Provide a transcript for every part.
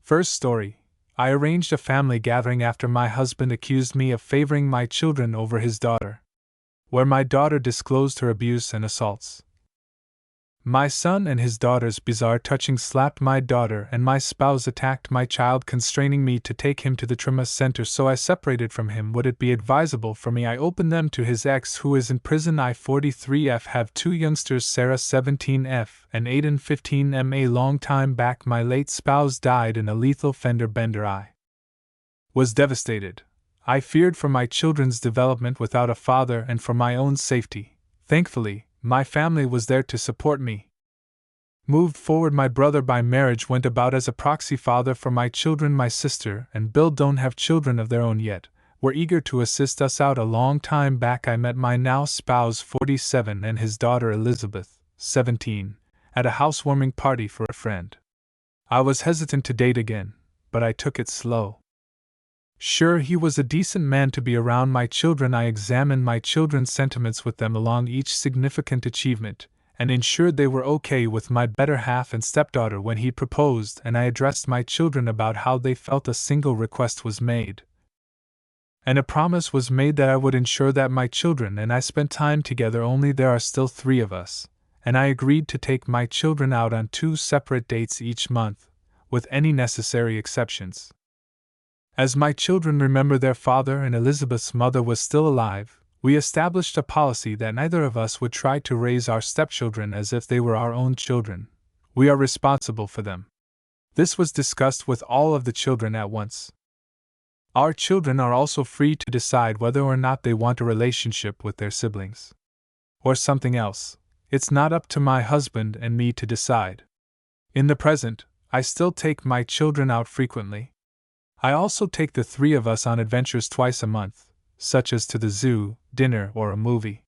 First story. I arranged a family gathering after my husband accused me of favoring my children over his daughter, where my daughter disclosed her abuse and assaults. My son and his daughter's bizarre touching slapped my daughter, and my spouse attacked my child, constraining me to take him to the trauma center, so I separated from him. Would it be advisable for me I open them to his ex, who is in prison? I 43F have two youngsters, Sarah 17F and Aiden 15M. A long time back my late spouse died in a lethal fender bender. I was devastated. I feared for my children's development without a father and for my own safety. Thankfully, my family was there to support me. Moved forward, my brother by marriage went about as a proxy father for my children. My sister and Bill don't have children of their own yet, were eager to assist us out. A long time back I met my now spouse 47 and his daughter Elizabeth, 17, at a housewarming party for a friend. I was hesitant to date again, but I took it slow. Sure, he was a decent man to be around my children. I examined my children's sentiments with them along each significant achievement, and ensured they were okay with my better half and stepdaughter when he proposed, and I addressed my children about how they felt. A single request was made, and a promise was made that I would ensure that my children and I spent time together only. There are still 3 of us, and I agreed to take my children out on 2 separate dates each month, with any necessary exceptions. As my children remember their father and Elizabeth's mother was still alive, we established a policy that neither of us would try to raise our stepchildren as if they were our own children. We are responsible for them. This was discussed with all of the children at once. Our children are also free to decide whether or not they want a relationship with their siblings, or something else. It's not up to my husband and me to decide. In the present, I still take my children out frequently. I also take the 3 of us on adventures twice a month, such as to the zoo, dinner, or a movie.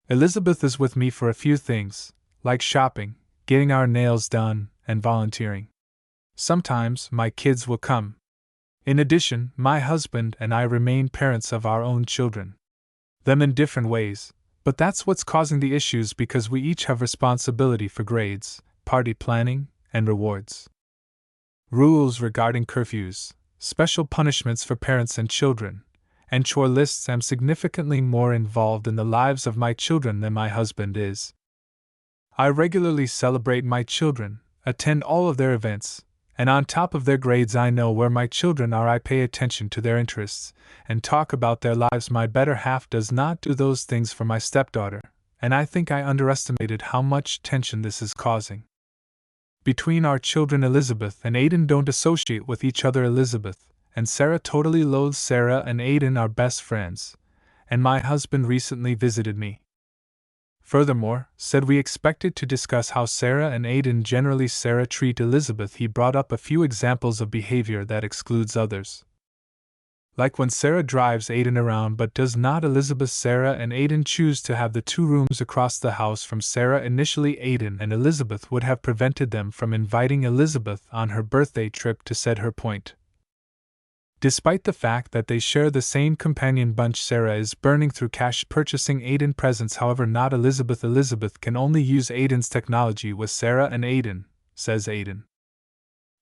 Elizabeth is with me for a few things, like shopping, getting our nails done, and volunteering. Sometimes my kids will come. In addition, my husband and I remain parents of our own children. Them in different ways, but that's what's causing the issues, because we each have responsibility for grades, party planning, and rewards. Rules regarding curfews, special punishments for parents and children, and chore lists. I'm significantly more involved in the lives of my children than my husband is. I regularly celebrate my children, attend all of their events, and on top of their grades I know where my children are. I pay attention to their interests, and talk about their lives. My better half does not do those things for my stepdaughter, and I think I underestimated how much tension this is causing. Between our children, Elizabeth and Aiden don't associate with each other. Elizabeth and Sarah totally loathe Sarah, and Aiden are best friends, and my husband recently visited me. Furthermore, said we expected to discuss how Sarah and Aiden generally Sarah treat Elizabeth. He brought up a few examples of behavior that excludes others. Like when Sarah drives Aiden around but does not Elizabeth. Sarah and Aiden choose to have the 2 rooms across the house from Sarah. Initially Aiden and Elizabeth would have prevented them from inviting Elizabeth on her birthday trip, to said her point. Despite the fact that they share the same companion bunch, Sarah is burning through cash purchasing Aiden presents, however not Elizabeth. Elizabeth can only use Aiden's technology with Sarah and Aiden, says Aiden.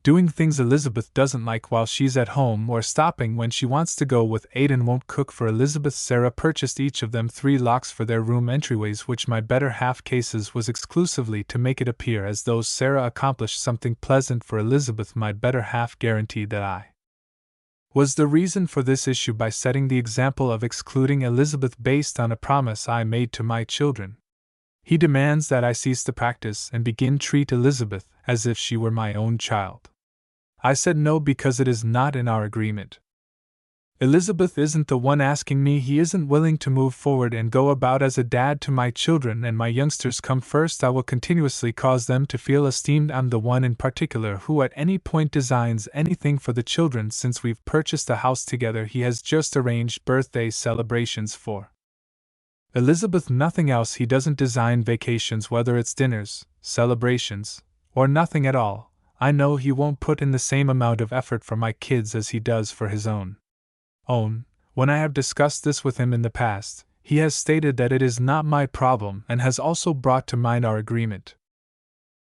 Doing things Elizabeth doesn't like while she's at home, or stopping when she wants to go with Aiden. Won't cook for Elizabeth. Sarah purchased each of them 3 locks for their room entryways, which my better half cases was exclusively to make it appear as though Sarah accomplished something pleasant for Elizabeth. My better half guaranteed that I was the reason for this issue by setting the example of excluding Elizabeth based on a promise I made to my children. He demands that I cease the practice and begin treat Elizabeth as if she were my own child. I said no, because it is not in our agreement. Elizabeth isn't the one asking me. He isn't willing to move forward and go about as a dad to my children, and my youngsters come first. I will continuously cause them to feel esteemed. I'm the one in particular who at any point designs anything for the children. Since we've purchased a house together, he has just arranged birthday celebrations for Elizabeth. Nothing else. He doesn't design vacations, whether it's dinners, celebrations, or nothing at all. I know he won't put in the same amount of effort for my kids as he does for his own. When I have discussed this with him in the past, he has stated that it is not my problem and has also brought to mind our agreement.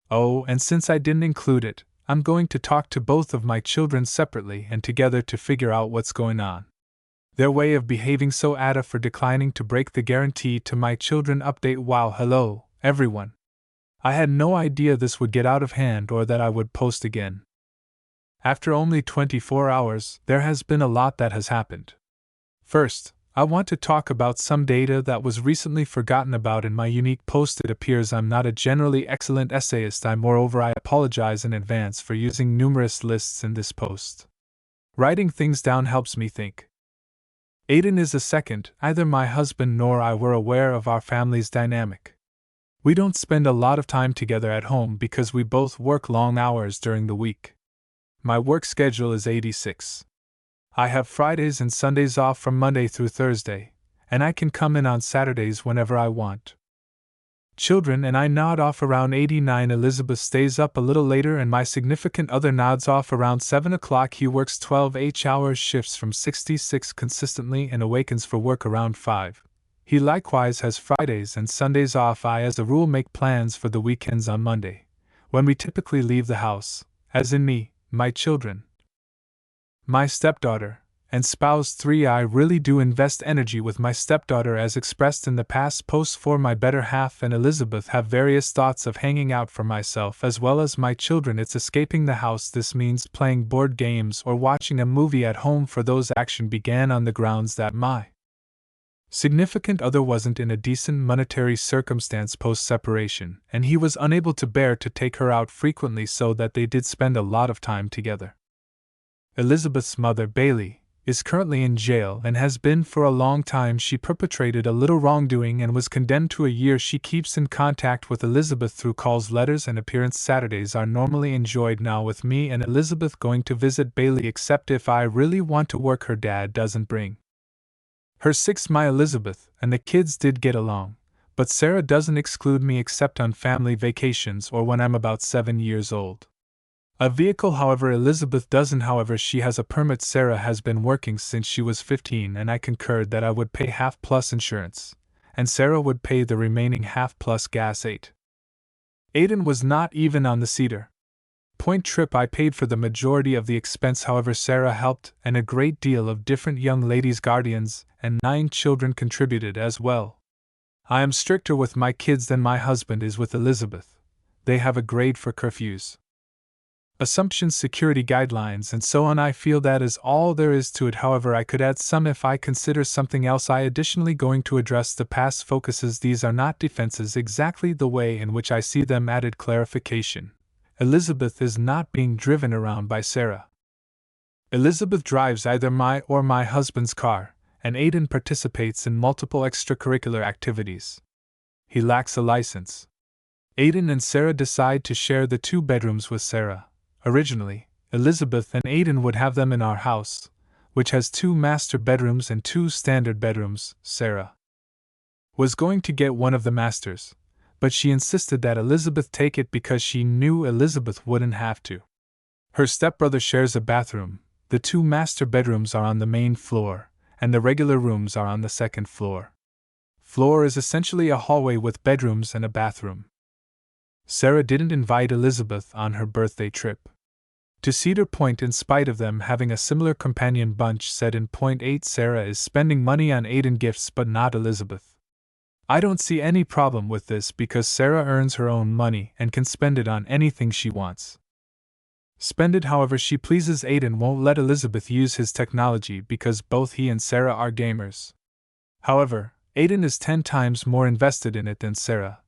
And since I didn't include it, I'm going to talk to both of my children separately and together to figure out what's going on. Their way of behaving so ADA for declining to break the guarantee to my children update. Wow, hello, everyone. I had no idea this would get out of hand or that I would post again. After only 24 hours, there has been a lot that has happened. First, I want to talk about some data that was recently forgotten about in my unique post. It appears I'm not a generally excellent essayist. Moreover, I apologize in advance for using numerous lists in this post. Writing things down helps me think. Aiden is a second. Neither my husband nor I were aware of our family's dynamic. We don't spend a lot of time together at home because we both work long hours during the week. My work schedule is 86. I have Fridays and Sundays off from Monday through Thursday, and I can come in on Saturdays whenever I want. Children and I nod off around 89. Elizabeth stays up a little later and my significant other nods off around 7 o'clock. He works 12 8-hour shifts from 66 consistently and awakens for work around 5. He likewise has Fridays and Sundays off. I as a rule make plans for the weekends on Monday, when we typically leave the house, as in me, my children, my stepdaughter, and spouse. 3. I really do invest energy with my stepdaughter as expressed in the past posts. 4. My better half and Elizabeth have various thoughts of hanging out for myself as well as my children. It's escaping the house. This means playing board games or watching a movie at home. For those action began on the grounds that my significant other wasn't in a decent monetary circumstance post-separation, and he was unable to bear to take her out frequently, so that they did spend a lot of time together. Elizabeth's mother, Bailey, is currently in jail and has been for a long time. She perpetrated a little wrongdoing and was condemned to a year. She keeps in contact with Elizabeth through calls, letters, and appearance. Saturdays are normally enjoyed now with me and Elizabeth going to visit Bailey, except if I really want to work. Her dad doesn't bring her 6. My Elizabeth and the kids did get along, but Sarah doesn't exclude me except on family vacations or when I'm about 7 years old. A vehicle, however, Elizabeth doesn't. However, she has a permit. Sarah has been working since she was 15, and I concurred that I would pay half plus insurance, and Sarah would pay the remaining half plus gas. 8. Aiden was not even on the Cedar Point trip. I paid for the majority of the expense. However, Sarah helped, and a great deal of different young ladies' guardians and 9 children contributed as well. I am stricter with my kids than my husband is with Elizabeth. They have a grade for curfews, assumptions, security guidelines, and so on. I feel that is all there is to it. However, I could add some if I consider something else. I additionally going to address the past focuses. These are not defenses exactly the way in which I see them. Added clarification: Elizabeth is not being driven around by Sarah. Elizabeth drives either my or my husband's car, and Aiden participates in multiple extracurricular activities. He lacks a license. Aiden and Sarah decide to share the 2 bedrooms with Sarah. Originally, Elizabeth and Aiden would have them in our house, which has 2 master bedrooms and 2 standard bedrooms. Sarah was going to get one of the masters, but she insisted that Elizabeth take it because she knew Elizabeth wouldn't have to. Her stepbrother shares a bathroom. The 2 master bedrooms are on the main floor, and the regular rooms are on the second floor. Floor is essentially a hallway with bedrooms and a bathroom. Sarah didn't invite Elizabeth on her birthday trip to Cedar Point in spite of them having a similar companion bunch. Said in point 8, Sarah is spending money on Aiden gifts but not Elizabeth. I don't see any problem with this because Sarah earns her own money and can spend it on anything she wants. Spend it however she pleases. Aiden won't let Elizabeth use his technology because both he and Sarah are gamers. However, Aiden is 10 times more invested in it than Sarah.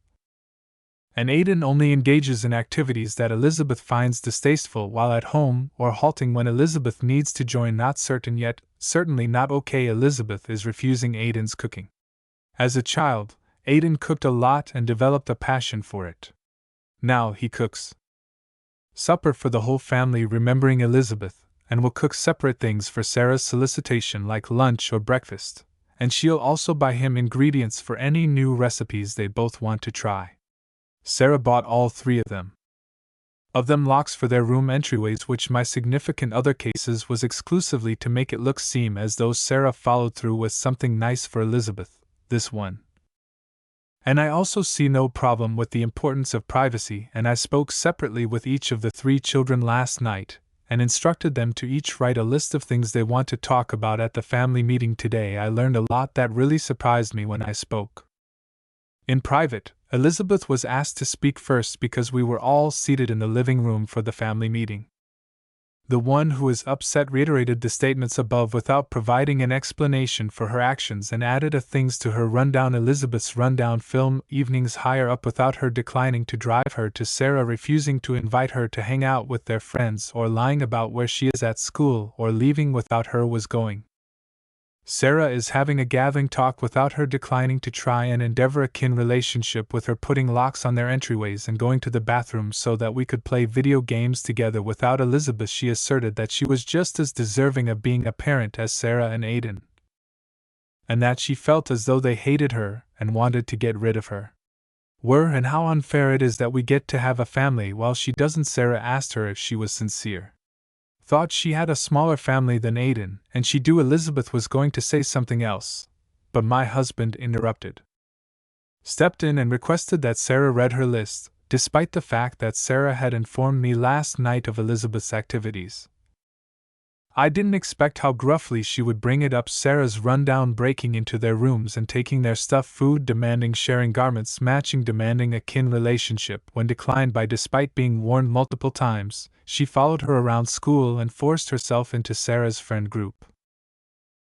And Aiden only engages in activities that Elizabeth finds distasteful while at home or halting when Elizabeth needs to join. Not certain yet, certainly not okay. Elizabeth is refusing Aiden's cooking. As a child, Aiden cooked a lot and developed a passion for it. Now he cooks supper for the whole family, remembering Elizabeth, and will cook separate things for Sarah's solicitation like lunch or breakfast, and she'll also buy him ingredients for any new recipes they both want to try. Sarah bought all 3 of them locks for their room entryways, which my significant other cases was exclusively to make it look seem as though Sarah followed through with something nice for Elizabeth. This one And I also see no problem with the importance of privacy, and I spoke separately with each of the 3 children last night, and instructed them to each write a list of things they want to talk about at the family meeting today. I learned a lot that really surprised me when I spoke. In private, Elizabeth was asked to speak first because we were all seated in the living room for the family meeting. The one who is upset reiterated the statements above without providing an explanation for her actions and added a things to her rundown. Elizabeth's rundown film evenings higher up without her declining to drive her to Sarah, refusing to invite her to hang out with their friends, or lying about where she is at school, or leaving without her was going. Sarah is having a gathering talk without her declining to try and endeavor a kin relationship with her, putting locks on their entryways and going to the bathroom so that we could play video games together without Elizabeth. She asserted that she was just as deserving of being a parent as Sarah and Aiden, and that she felt as though they hated her and wanted to get rid of her. And how unfair it is that we get to have a family while she doesn't. Sarah asked her if she was sincere. Thought she had a smaller family than Aiden, and she do. Elizabeth was going to say something else, but my husband interrupted. Stepped in and requested that Sarah read her list, despite the fact that Sarah had informed me last night of Elizabeth's activities. I didn't expect how gruffly she would bring it up. Sarah's rundown: breaking into their rooms and taking their stuff, food demanding, sharing garments matching, demanding a kin relationship when declined by despite being warned multiple times. She followed her around school and forced herself into Sarah's friend group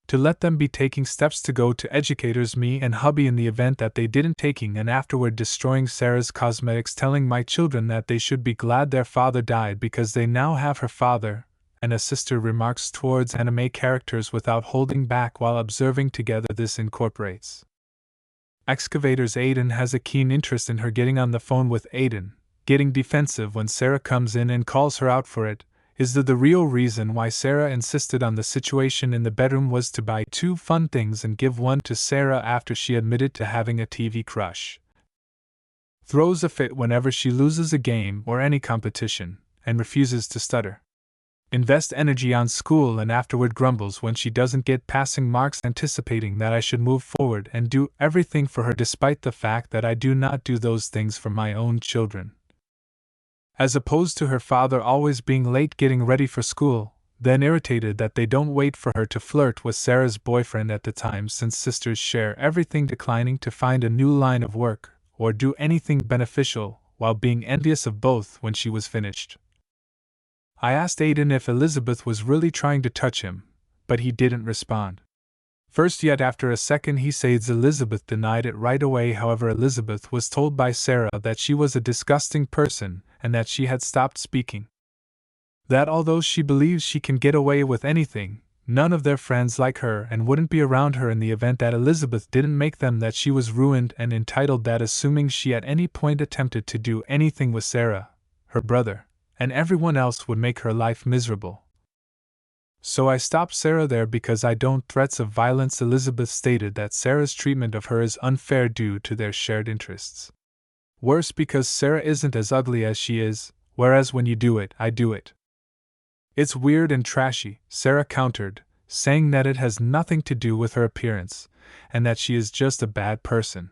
to let them be taking steps to go to educators, me and hubby, in the event that they didn't, taking and afterward destroying Sarah's cosmetics, telling my children that they should be glad their father died because they now have her father, and a sister remarks towards anime characters without holding back while observing together. This incorporates excavators. Aiden has a keen interest in her, getting on the phone with Aiden, getting defensive when Sarah comes in and calls her out for it. Is the real reason why Sarah insisted on the situation in the bedroom was to buy 2 fun things and give one to Sarah after she admitted to having a TV crush. Throws a fit whenever she loses a game or any competition, and refuses to stutter. Invest energy on school and afterward grumbles when she doesn't get passing marks, anticipating that I should move forward and do everything for her despite the fact that I do not do those things for my own children. As opposed to her father always being late getting ready for school, then irritated that they don't wait for her to flirt with Sarah's boyfriend at the time, since sisters share everything, declining to find a new line of work or do anything beneficial, while being envious of both when she was finished. I asked Aiden if Elizabeth was really trying to touch him, but he didn't respond. First, yet after a second he says Elizabeth denied it right away. However, Elizabeth was told by Sarah that she was a disgusting person and that she had stopped speaking. That although she believes she can get away with anything, none of their friends like her and wouldn't be around her in the event that Elizabeth didn't make them, that she was ruined and entitled, that assuming she at any point attempted to do anything with Sarah, her brother, and everyone else would make her life miserable. So I stopped Sarah there because I don't threats of violence. Elizabeth stated that Sarah's treatment of her is unfair due to their shared interests. Worse, because Sarah isn't as ugly as she is, whereas when you do it, I do it. It's weird and trashy, Sarah countered, saying that it has nothing to do with her appearance, and that she is just a bad person.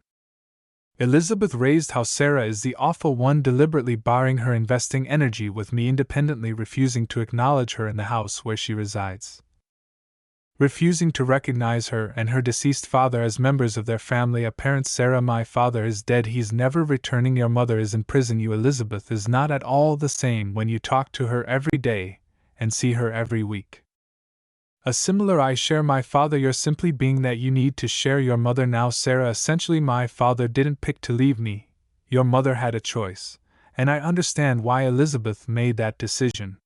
Elizabeth raised how Sarah is the awful one, deliberately barring her investing energy with me, independently refusing to acknowledge her in the house where she resides. Refusing to recognize her and her deceased father as members of their family. Apparent Sarah: my father is dead, he's never returning. Your mother is in prison. You, Elizabeth, is not at all the same when you talk to her every day and see her every week. A similar: I share my father. You're simply being that you need to share your mother now. Sarah: essentially, my father didn't pick to leave me. Your mother had a choice, and I understand why Elizabeth made that decision.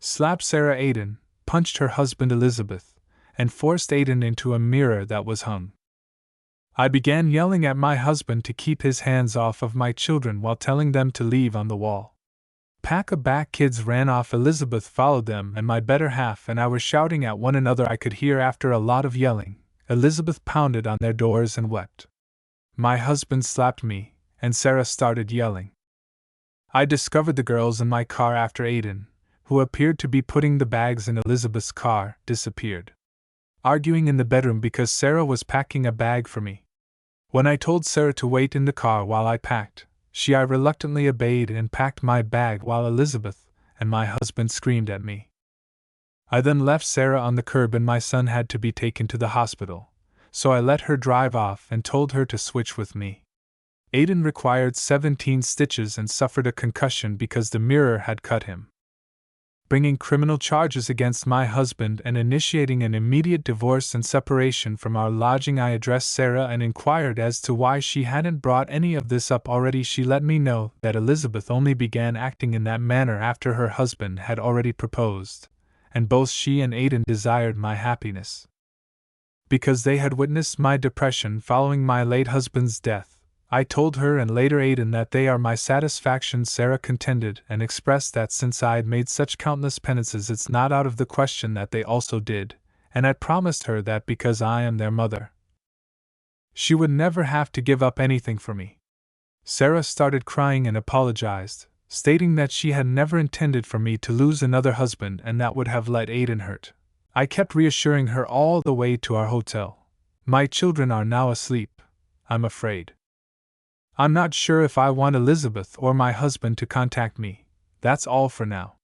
Slapped Sarah. Aiden punched her husband Elizabeth, and forced Aiden into a mirror that was hung. I began yelling at my husband to keep his hands off of my children while telling them to leave on the wall. Pack of back kids ran off. Elizabeth followed them, and my better half and I were shouting at one another. I could hear after a lot of yelling. Elizabeth pounded on their doors and wept. My husband slapped me, and Sarah started yelling. I discovered the girls in my car after Aiden, who appeared to be putting the bags in Elizabeth's car, disappeared. Arguing in the bedroom because Sarah was packing a bag for me. When I told Sarah to wait in the car while I packed, I reluctantly obeyed and packed my bag while Elizabeth and my husband screamed at me. I then left Sarah on the curb and my son had to be taken to the hospital, so I let her drive off and told her to switch with me. Aiden required 17 stitches and suffered a concussion because the mirror had cut him. Bringing criminal charges against my husband and initiating an immediate divorce and separation from our lodging, I addressed Sarah and inquired as to why she hadn't brought any of this up already. She let me know that Elizabeth only began acting in that manner after her husband had already proposed, and both she and Aiden desired my happiness. Because they had witnessed my depression following my late husband's death, I told her and later Aiden that they are my satisfaction. Sarah contended and expressed that since I had made such countless penances, it's not out of the question that they also did, and I promised her that because I am their mother, she would never have to give up anything for me. Sarah started crying and apologized, stating that she had never intended for me to lose another husband and that would have let Aiden hurt. I kept reassuring her all the way to our hotel. My children are now asleep, I'm afraid. I'm not sure if I want Elizabeth or my husband to contact me. That's all for now.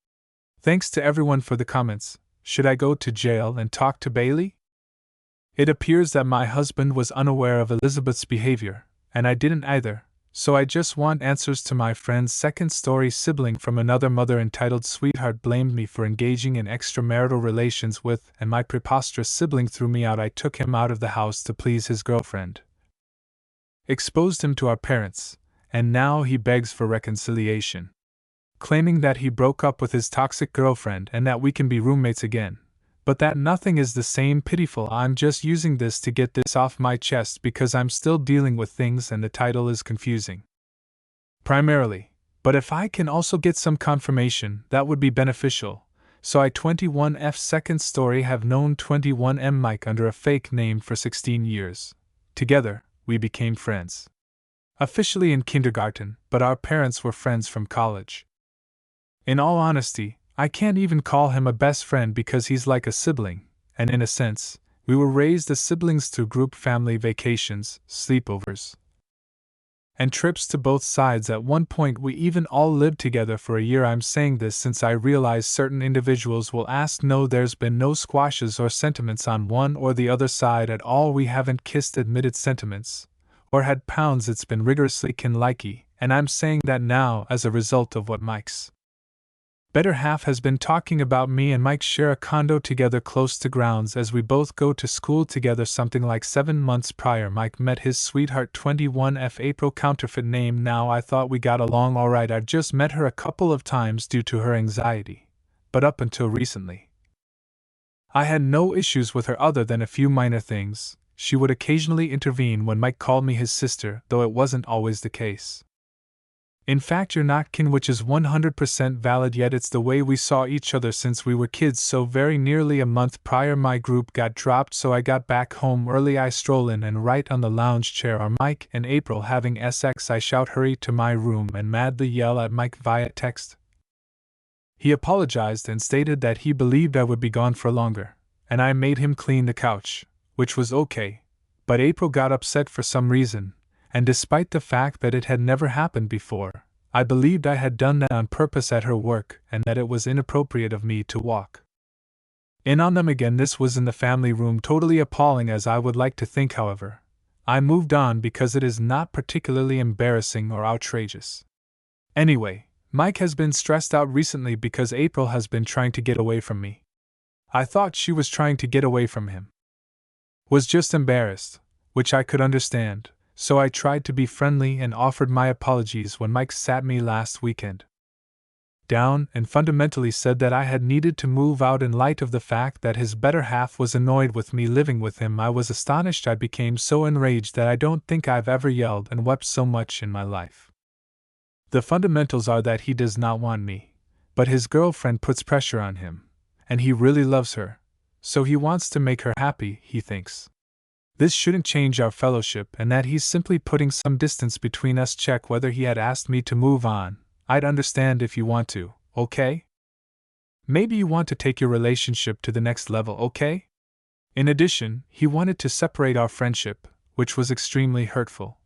Thanks to everyone for the comments. Should I go to jail and talk to Bailey? It appears that my husband was unaware of Elizabeth's behavior, and I didn't either, so I just want answers to my friend's second story sibling from another mother entitled Sweetheart blamed me for engaging in extramarital relations with, and my preposterous sibling threw me out. I took him out of the house to please his girlfriend. Exposed him to our parents, and now he begs for reconciliation, claiming that he broke up with his toxic girlfriend and that we can be roommates again, but that nothing is the same. Pitiful. I'm just using this to get this off my chest because I'm still dealing with things and the title is confusing. Primarily, but if I can also get some confirmation, that would be beneficial. So I 21F second story have known 21M Mike under a fake name for 16 years. Together, we became friends. Officially in kindergarten, but our parents were friends from college. In all honesty, I can't even call him a best friend because he's like a sibling, and in a sense, we were raised as siblings through group family vacations, sleepovers, and trips to both sides. At one point we even all lived together for a year. I'm saying this since I realize certain individuals will ask. No, there's been no squashes or sentiments on one or the other side at all. We haven't kissed admitted sentiments, or had pounds. It's been rigorously kin-likey, and I'm saying that now as a result of what Mike's better half has been talking about. Me and Mike share a condo together close to grounds as we both go to school together. Something like 7 months prior, Mike met his sweetheart 21F April, counterfeit name. Now I thought we got along alright. I'd just met her a couple of times due to her anxiety, but up until recently, I had no issues with her other than a few minor things. She would occasionally intervene when Mike called me his sister, though it wasn't always the case. In fact, you're not kin, which is 100% valid, yet it's the way we saw each other since we were kids. So very nearly a month prior my group got dropped, so I got back home early. I stroll in and right on the lounge chair are Mike and April having sex. I shout hurry to my room and madly yell at Mike via text. He apologized and stated that he believed I would be gone for longer, and I made him clean the couch, which was okay, but April got upset for some reason, and despite the fact that it had never happened before, I believed I had done that on purpose at her work and that it was inappropriate of me to walk in on them again. This was in the family room, totally appalling as I would like to think. However, I moved on because it is not particularly embarrassing or outrageous. Anyway, Mike has been stressed out recently because April has been trying to get away from me. I thought she was trying to get away from him. Was just embarrassed, which I could understand, so I tried to be friendly and offered my apologies when Mike sat me last weekend down and fundamentally said that I had needed to move out in light of the fact that his better half was annoyed with me living with him. I was astonished. I became so enraged that I don't think I've ever yelled and wept so much in my life. The fundamentals are that he does not want me, but his girlfriend puts pressure on him, and he really loves her, so he wants to make her happy, he thinks. This shouldn't change our fellowship and that he's simply putting some distance between us. Check whether he had asked me to move on. I'd understand if you want to, okay? Maybe you want to take your relationship to the next level, okay? In addition, he wanted to separate our friendship, which was extremely hurtful.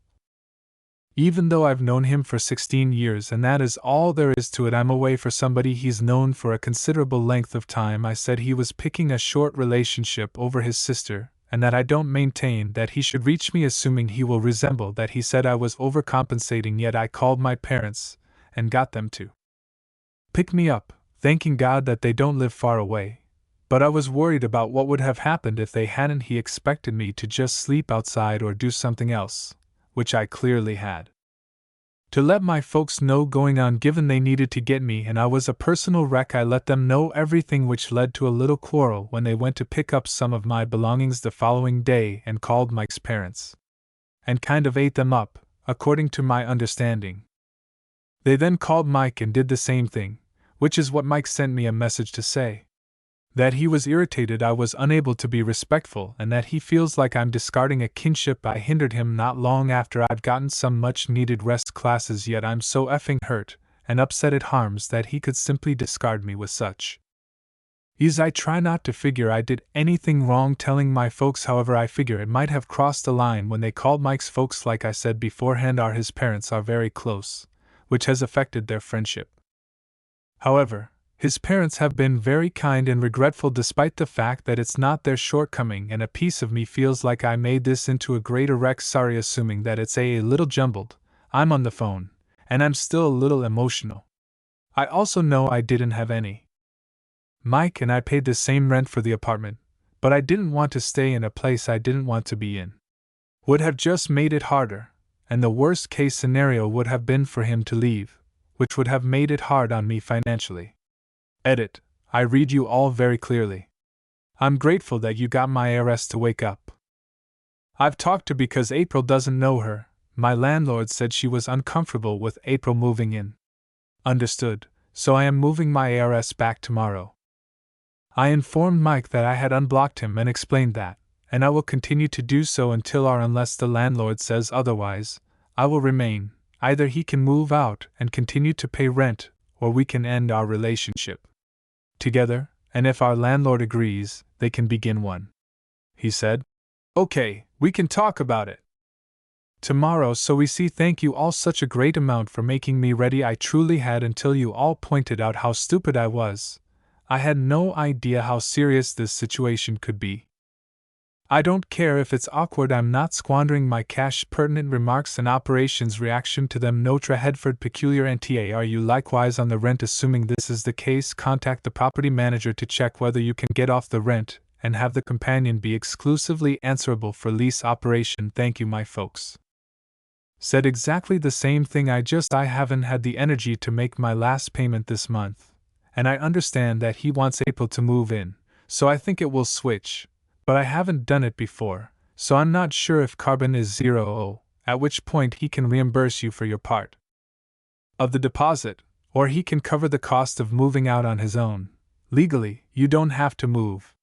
Even though I've known him for 16 years and that is all there is to it, I'm away for somebody he's known for a considerable length of time. I said he was picking a short relationship over his sister, and that I don't maintain that he should reach me assuming he will resemble that. He said I was overcompensating, yet I called my parents and got them to pick me up, thanking God that they don't live far away. But I was worried about what would have happened if they hadn't. He expected me to just sleep outside or do something else, which I clearly had to let my folks know going on, given they needed to get me and I was a personal wreck. I let them know everything, which led to a little quarrel when they went to pick up some of my belongings the following day and called Mike's parents and kind of ate them up, according to my understanding. They then called Mike and did the same thing, which is what Mike sent me a message to say. That he was irritated I was unable to be respectful and that he feels like I'm discarding a kinship. I hindered him not long after I'd gotten some much needed rest classes, yet I'm so effing hurt and upset at harms that he could simply discard me with such ease. I try not to figure I did anything wrong telling my folks, however I figure it might have crossed a line when they called Mike's folks. Like I said beforehand, his parents are very close, which has affected their friendship. However, his parents have been very kind and regretful despite the fact that it's not their shortcoming, and a piece of me feels like I made this into a greater wreck. Sorry, assuming that it's a little jumbled. I'm on the phone, and I'm still a little emotional. I also know I didn't have any. Mike and I paid the same rent for the apartment, but I didn't want to stay in a place I didn't want to be in. Would have just made it harder, and the worst case scenario would have been for him to leave, which would have made it hard on me financially. Edit. I read you all very clearly. I'm grateful that you got my heiress to wake up. I've talked to because April doesn't know her. My landlord said she was uncomfortable with April moving in. Understood, so I am moving my heiress back tomorrow. I informed Mike that I had unblocked him and explained that, and I will continue to do so unless the landlord says otherwise, I will remain. Either he can move out and continue to pay rent, or we can end our relationship together, and if our landlord agrees, they can begin one. He said, okay, we can talk about it tomorrow. So we see. Thank you all such a great amount for making me ready. I truly had, until you all pointed out how stupid I was. I had no idea how serious this situation could be. I don't care if it's awkward, I'm not squandering my cash. Pertinent remarks and operations reaction to them. Notre Hedford peculiar NTA. Are you likewise on the rent? Assuming this is the case, contact the property manager to check whether you can get off the rent and have the companion be exclusively answerable for lease operation. Thank you. My folks said exactly the same thing. I haven't had the energy to make my last payment this month, and I understand that he wants April to move in, so I think it will switch. But I haven't done it before, so I'm not sure if carbon is 0, at which point he can reimburse you for your part of the deposit, or he can cover the cost of moving out on his own. Legally, you don't have to move.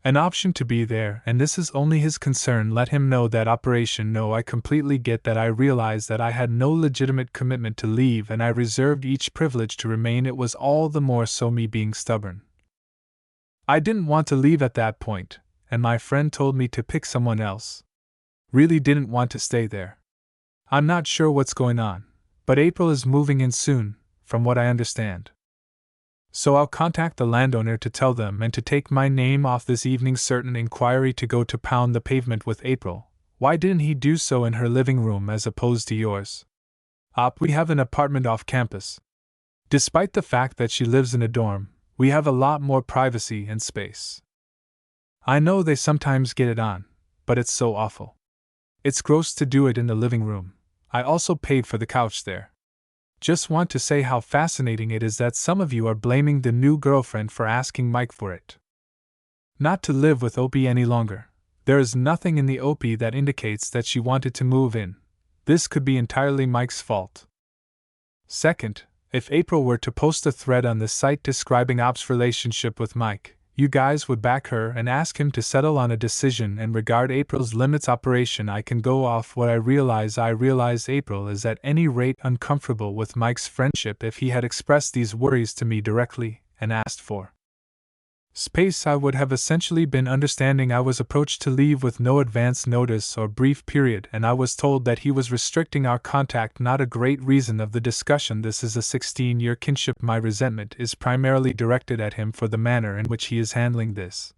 An option to be there, and this is only his concern. Let him know that operation. No, I completely get that. I realized that I had no legitimate commitment to leave and I reserved each privilege to remain. It was all the more so me being stubborn. I didn't want to leave at that point, and my friend told me to pick someone else. Really didn't want to stay there. I'm not sure what's going on, but April is moving in soon, from what I understand. So I'll contact the landowner to tell them and to take my name off this evening's certain inquiry to go to pound the pavement with April. Why didn't he do so in her living room as opposed to yours? We have an apartment off campus. Despite the fact that she lives in a dorm, we have a lot more privacy and space. I know they sometimes get it on, but it's so awful. It's gross to do it in the living room. I also paid for the couch there. Just want to say how fascinating it is that some of you are blaming the new girlfriend for asking Mike for it not to live with OP any longer. There is nothing in the OP that indicates that she wanted to move in. This could be entirely Mike's fault. Second, if April were to post a thread on the site describing Op's relationship with Mike, you guys would back her and ask him to settle on a decision and regard April's limits operation. I can go off what I realize. April is at any rate uncomfortable with Mike's friendship. If he had expressed these worries to me directly and asked for space I would have essentially been understanding I was approached to leave with no advance notice or brief period, and I was told that he was restricting our contact, not a great reason of the discussion. This is a 16-year kinship. My resentment is primarily directed at him for the manner in which he is handling this.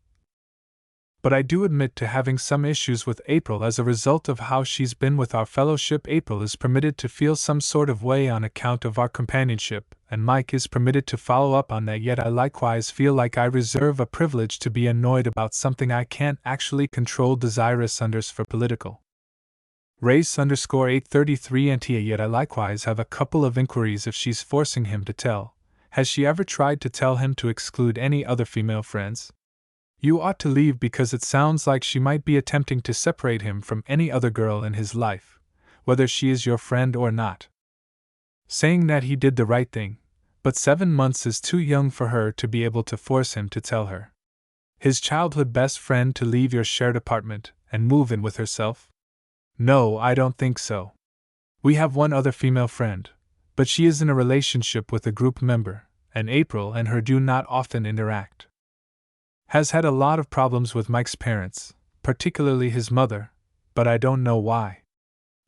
But I do admit to having some issues with April as a result of how she's been with our fellowship. April is permitted to feel some sort of way on account of our companionship, and Mike is permitted to follow up on that, yet I likewise feel like I reserve a privilege to be annoyed about something I can't actually control. Desirous for political race _833 Antia. Yet I likewise have a couple of inquiries. If she's forcing him to tell, has she ever tried to tell him to exclude any other female friends? You ought to leave, because it sounds like she might be attempting to separate him from any other girl in his life, whether she is your friend or not. Saying that he did the right thing, but 7 months is too young for her to be able to force him to tell her, his childhood best friend, to leave your shared apartment and move in with herself? No, I don't think so. We have one other female friend, but she is in a relationship with a group member, and April and her do not often interact. Has had a lot of problems with Mike's parents, particularly his mother, but I don't know why.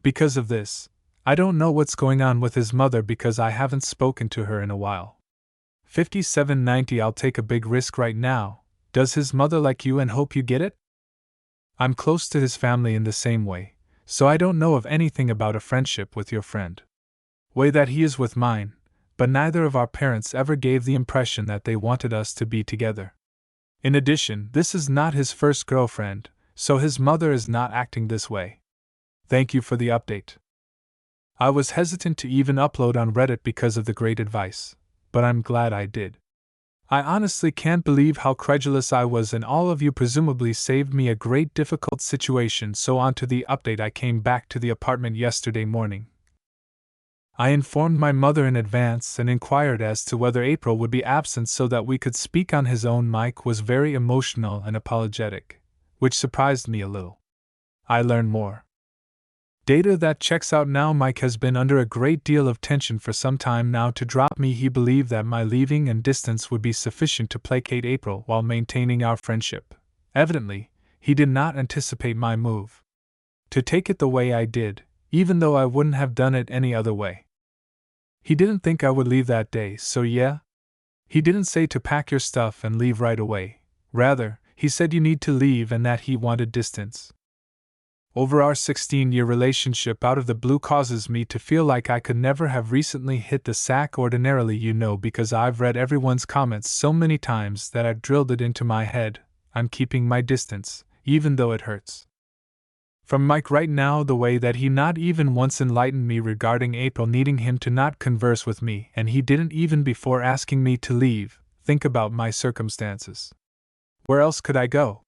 Because of this, I don't know what's going on with his mother because I haven't spoken to her in a while. 5790 I'll take a big risk right now. Does his mother like you and hope you get it? I'm close to his family in the same way, so I don't know of anything about a friendship with your friend. Way that he is with mine, but neither of our parents ever gave the impression that they wanted us to be together. In addition, this is not his first girlfriend, so his mother is not acting this way. Thank you for the update. I was hesitant to even upload on Reddit because of the great advice, but I'm glad I did. I honestly can't believe how credulous I was, and all of you presumably saved me a great difficult situation. So on to the update. I came back to the apartment yesterday morning. I informed my mother in advance and inquired as to whether April would be absent so that we could speak on his own. Mike was very emotional and apologetic, which surprised me a little. I learned more data that checks out now. Mike has been under a great deal of tension for some time now to drop me. He believed that my leaving and distance would be sufficient to placate April while maintaining our friendship. Evidently, he did not anticipate my move to take it the way I did, even though I wouldn't have done it any other way. He didn't think I would leave that day, so yeah? He didn't say to pack your stuff and leave right away. Rather, he said you need to leave and that he wanted distance. Over our 16-year relationship, out of the blue causes me to feel like I could never have recently hit the sack. Ordinarily, because I've read everyone's comments so many times that I've drilled it into my head, I'm keeping my distance, even though it hurts. From Mike right now, the way that he not even once enlightened me regarding April needing him to not converse with me, and he didn't even before asking me to leave, think about my circumstances. Where else could I go?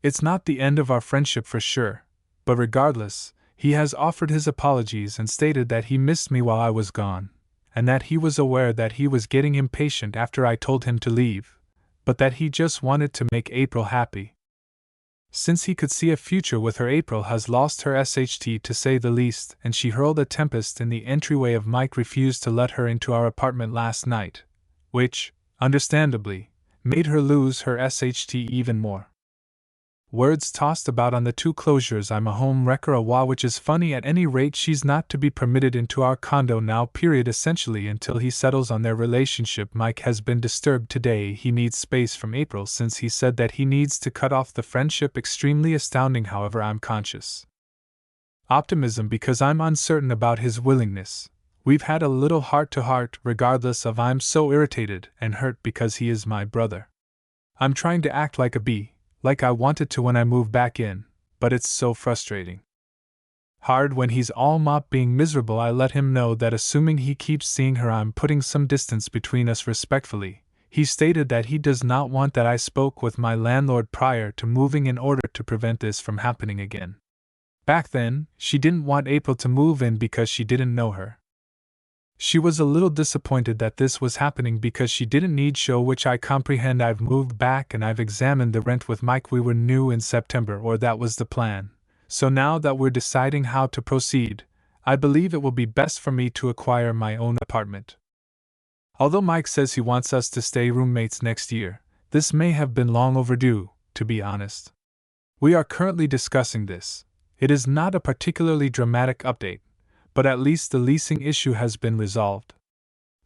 It's not the end of our friendship for sure, but regardless, he has offered his apologies and stated that he missed me while I was gone, and that he was aware that he was getting impatient after I told him to leave, but that he just wanted to make April happy. Since he could see a future with her, April has lost her SHT to say the least, and she hurled a tempest in the entryway of Mike refused to let her into our apartment last night, which, understandably, made her lose her SHT even more. Words tossed about on the two closures. I'm a home wrecker, a wah, which is funny. At any rate, she's not to be permitted into our condo now, essentially until he settles on their relationship. Mike has been disturbed today. He needs space from April since he said that he needs to cut off the friendship. Extremely astounding. However, I'm conscious optimism because I'm uncertain about his willingness. We've had a little heart-to-heart. Regardless of, I'm so irritated and hurt because he is my brother. I'm trying to act like a bee, like I wanted to when I moved back in, but it's so frustrating. Hard when he's all mop being miserable. I let him know that assuming he keeps seeing her, I'm putting some distance between us. Respectfully, he stated that he does not want that. I spoke with my landlord prior to moving in order to prevent this from happening again. Back then, she didn't want April to move in because she didn't know her. She was a little disappointed that this was happening because she didn't need show, which I comprehend. I've moved back and I've examined the rent with Mike. We were new in September, or that was the plan. So now that we're deciding how to proceed, I believe it will be best for me to acquire my own apartment. Although Mike says he wants us to stay roommates next year, This may have been long overdue, to be honest. We are currently discussing this. It is not a particularly dramatic update, but at least the leasing issue has been resolved.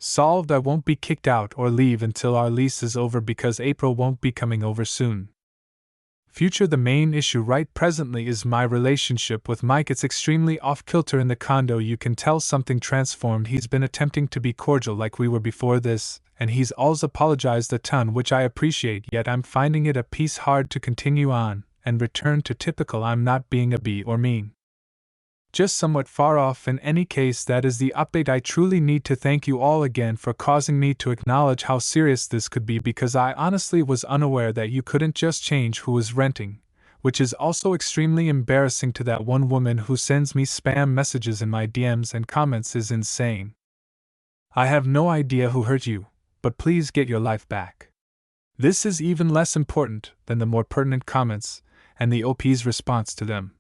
Solved. I won't be kicked out or leave until our lease is over because April won't be coming over soon. Future. The main issue right presently is my relationship with Mike. It's extremely off-kilter in the condo. You can tell something transformed. He's been attempting to be cordial like we were before this, and he's always apologized a ton, which I appreciate, yet I'm finding it a piece hard to continue on and return to typical I'm not being a bee or mean. Just somewhat far off. In any case, that is the update. I truly need to thank you all again for causing me to acknowledge how serious this could be, because I honestly was unaware that you couldn't just change who was renting, which is also extremely embarrassing. To that one woman who sends me spam messages in my DMs and comments is insane. I have no idea who hurt you, but please get your life back. This is even less important than the more pertinent comments and the OP's response to them.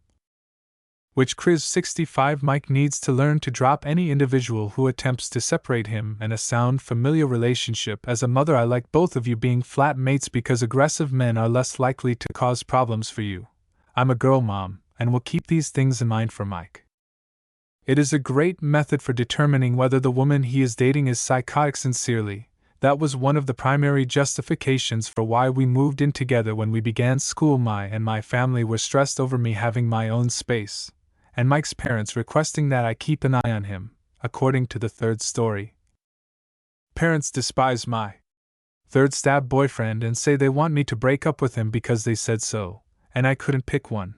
Which Chris 65 Mike needs to learn to drop any individual who attempts to separate him and a sound familial relationship. As a mother, I like both of you being flatmates because aggressive men are less likely to cause problems for you. I'm a girl mom and will keep these things in mind for Mike. It is a great method for determining whether the woman he is dating is psychotic. Sincerely, that was one of the primary justifications for why we moved in together when we began school. My family were stressed over me having my own space, and Mike's parents requesting that I keep an eye on him, according to the third story. Parents despise my third stab boyfriend and say they want me to break up with him because they said so, and I couldn't pick one.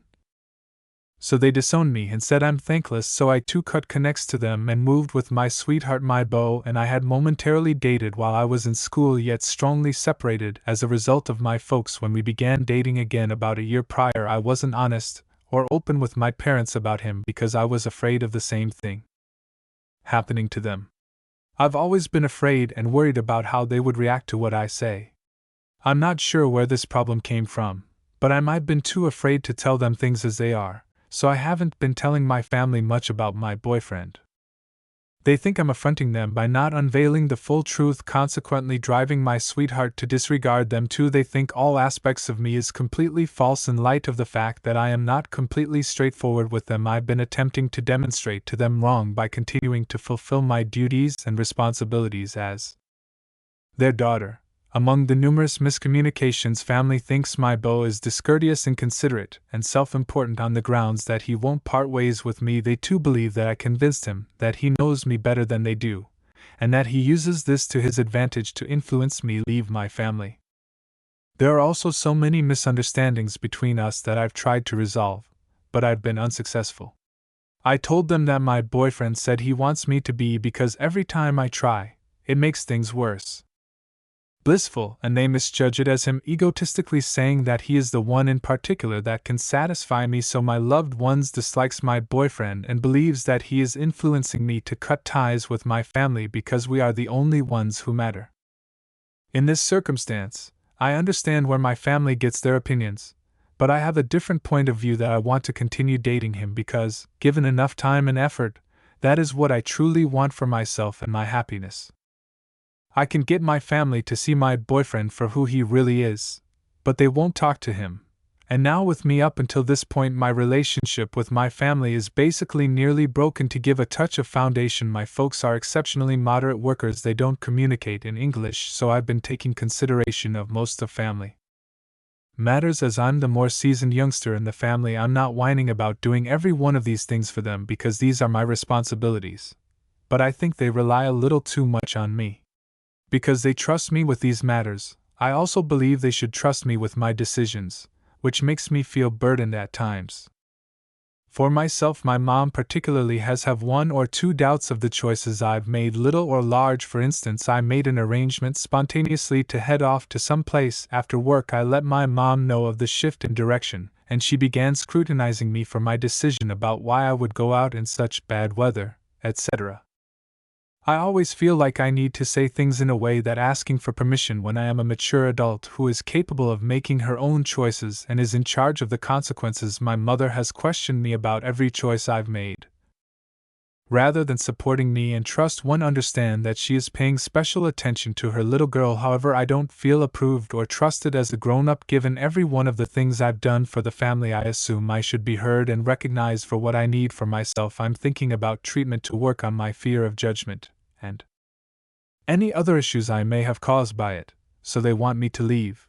So they disowned me and said I'm thankless, so I too cut connects to them and moved with my sweetheart, my beau, and I had momentarily dated while I was in school, yet strongly separated as a result of my folks. When we began dating again about a year prior, I wasn't honest or open with my parents about him because I was afraid of the same thing happening to them. I've always been afraid and worried about how they would react to what I say. I'm not sure where this problem came from, but I might have been too afraid to tell them things as they are, so I haven't been telling my family much about my boyfriend. They think I'm affronting them by not unveiling the full truth, consequently driving my sweetheart to disregard them too. They think all aspects of me is completely false in light of the fact that I am not completely straightforward with them. I've been attempting to demonstrate to them wrong by continuing to fulfill my duties and responsibilities as their daughter. Among the numerous miscommunications, family thinks my beau is discourteous, inconsiderate, and self-important on the grounds that he won't part ways with me. They too believe that I convinced him that he knows me better than they do, and that he uses this to his advantage to influence me leave my family. There are also so many misunderstandings between us that I've tried to resolve, but I've been unsuccessful. I told them that my boyfriend said he wants me to be because every time I try, it makes things worse. Blissful, and they misjudge it as him egotistically saying that he is the one in particular that can satisfy me. So my loved ones dislikes my boyfriend and believes that he is influencing me to cut ties with my family because we are the only ones who matter. In this circumstance, I understand where my family gets their opinions, but I have a different point of view that I want to continue dating him because, given enough time and effort, that is what I truly want for myself and my happiness. I can get my family to see my boyfriend for who he really is, but they won't talk to him. And now with me up until this point, my relationship with my family is basically nearly broken. To give a touch of foundation, my folks are exceptionally moderate workers. They don't communicate in English, so I've been taking consideration of most of family matters. As I'm the more seasoned youngster in the family, I'm not whining about doing every one of these things for them because these are my responsibilities. But I think they rely a little too much on me. Because they trust me with these matters, I also believe they should trust me with my decisions, which makes me feel burdened at times. For myself, my mom particularly has have one or two doubts of the choices I've made, little or large. For instance, I made an arrangement spontaneously to head off to some place after work. I let my mom know of the shift in direction, and she began scrutinizing me for my decision about why I would go out in such bad weather, etc. I always feel like I need to say things in a way that asking for permission when I am a mature adult who is capable of making her own choices and is in charge of the consequences. My mother has questioned me about every choice I've made rather than supporting me and trust one understand that she is paying special attention to her little girl. However, I don't feel approved or trusted as a grown-up given every one of the things I've done for the family. I assume I should be heard and recognized for what I need for myself. I'm thinking about treatment to work on my fear of judgment and any other issues I may have caused by it, so they want me to leave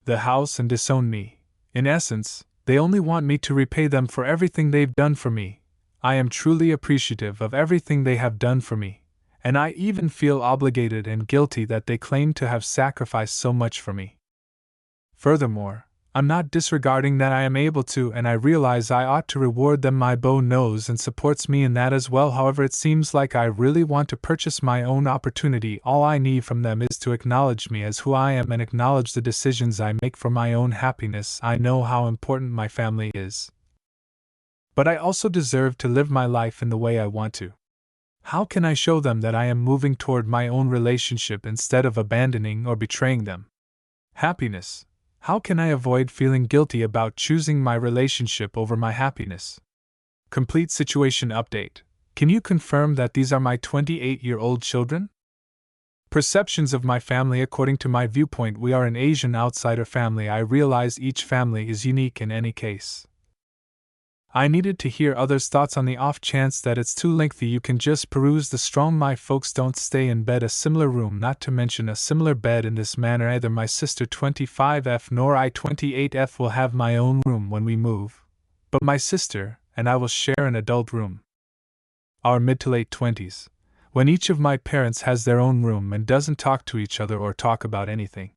the house and disown me. In essence, they only want me to repay them for everything they've done for me. I am truly appreciative of everything they have done for me, and I even feel obligated and guilty that they claim to have sacrificed so much for me. Furthermore, I'm not disregarding that I am able to, and I realize I ought to reward them. My beau knows and supports me in that as well. However, it seems like I really want to purchase my own opportunity. All I need from them is to acknowledge me as who I am and acknowledge the decisions I make for my own happiness. I know how important my family is, but I also deserve to live my life in the way I want to. How can I show them that I am moving toward my own relationship instead of abandoning or betraying them? Happiness. How can I avoid feeling guilty about choosing my relationship over my happiness? Complete situation update. Can you confirm that these are my 28-year-old children? Perceptions of my family. According to my viewpoint, we are an Asian outsider family. I realize each family is unique in any case. I needed to hear others' thoughts on the off chance that it's too lengthy. You can just peruse the strong. My folks don't stay in bed a similar room, not to mention a similar bed in this manner. Either my sister 25F nor I 28F will have my own room when we move, but my sister and I will share an adult room. Our mid to late 20s, when each of my parents has their own room and doesn't talk to each other or talk about anything.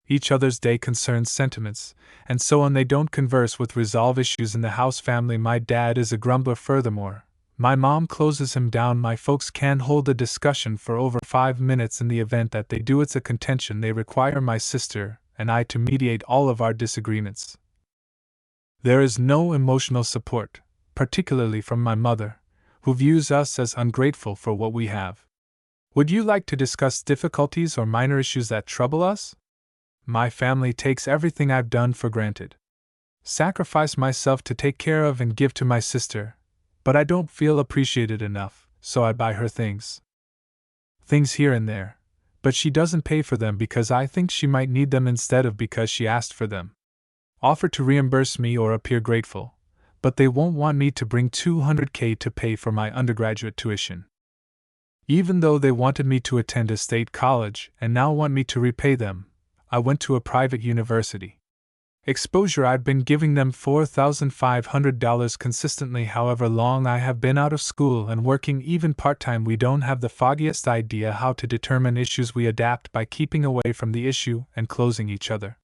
Each other's day concerns, sentiments, and so on. They don't converse with resolve issues in the house family. My dad is a grumbler. Furthermore, my mom closes him down. My folks can't hold a discussion for over 5 minutes. In the event that they do, it's a contention. They require my sister and I to mediate all of our disagreements. There is no emotional support, particularly from my mother, who views us as ungrateful for what we have. Would you like to discuss difficulties or minor issues that trouble us? My family takes everything I've done for granted. Sacrifice myself to take care of and give to my sister, but I don't feel appreciated enough, so I buy her things. Things here and there, but she doesn't pay for them because I think she might need them instead of because she asked for them. Offer to reimburse me or appear grateful, but they won't want me to bring $200K to pay for my undergraduate tuition. Even though they wanted me to attend a state college and now want me to repay them, I went to a private university. Exposure. I've been giving them $4,500 consistently. However long I have been out of school and working even part-time, we don't have the foggiest idea how to determine issues. We adapt by keeping away from the issue and closing each other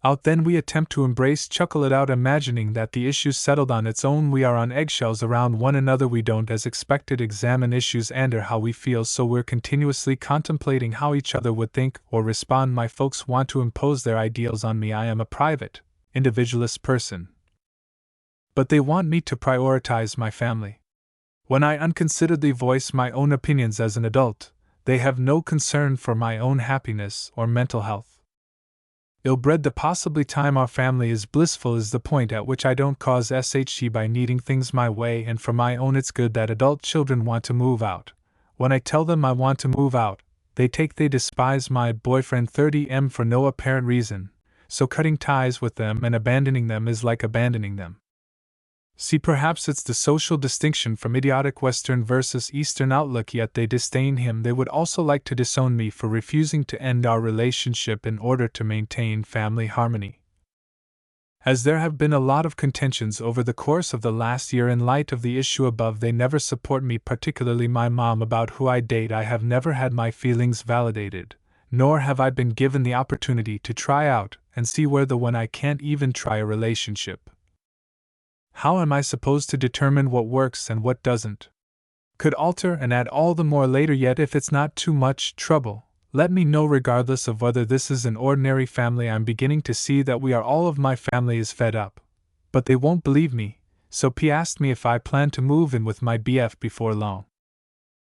out. Then we attempt to embrace, chuckle it out, imagining that the issue's settled on its own. We are on eggshells around one another. We don't, as expected, examine issues and/or how we feel, so we're continuously contemplating how each other would think or respond. My folks want to impose their ideals on me. I am a private, individualist person, but they want me to prioritize my family. When I unconsideredly voice my own opinions as an adult, they have no concern for my own happiness or mental health. Ill-bred. The possibly time our family is blissful is the point at which I don't cause SHT by needing things my way, and for my own it's good that adult children want to move out. When I tell them I want to move out, they despise my boyfriend 30M for no apparent reason, so cutting ties with them and abandoning them is like abandoning them. See, perhaps it's the social distinction from idiotic Western versus Eastern outlook, yet they disdain him. They would also like to disown me for refusing to end our relationship in order to maintain family harmony. As there have been a lot of contentions over the course of the last year in light of the issue above, they never support me, particularly my mom, about who I date. I have never had my feelings validated, nor have I been given the opportunity to try out and see where when I can't even try a relationship. How am I supposed to determine what works and what doesn't? Could alter and add all the more later, yet if it's not too much trouble, let me know regardless of whether this is an ordinary family. I'm beginning to see that all of my family is fed up, but they won't believe me, so P asked me if I plan to move in with my BF before long.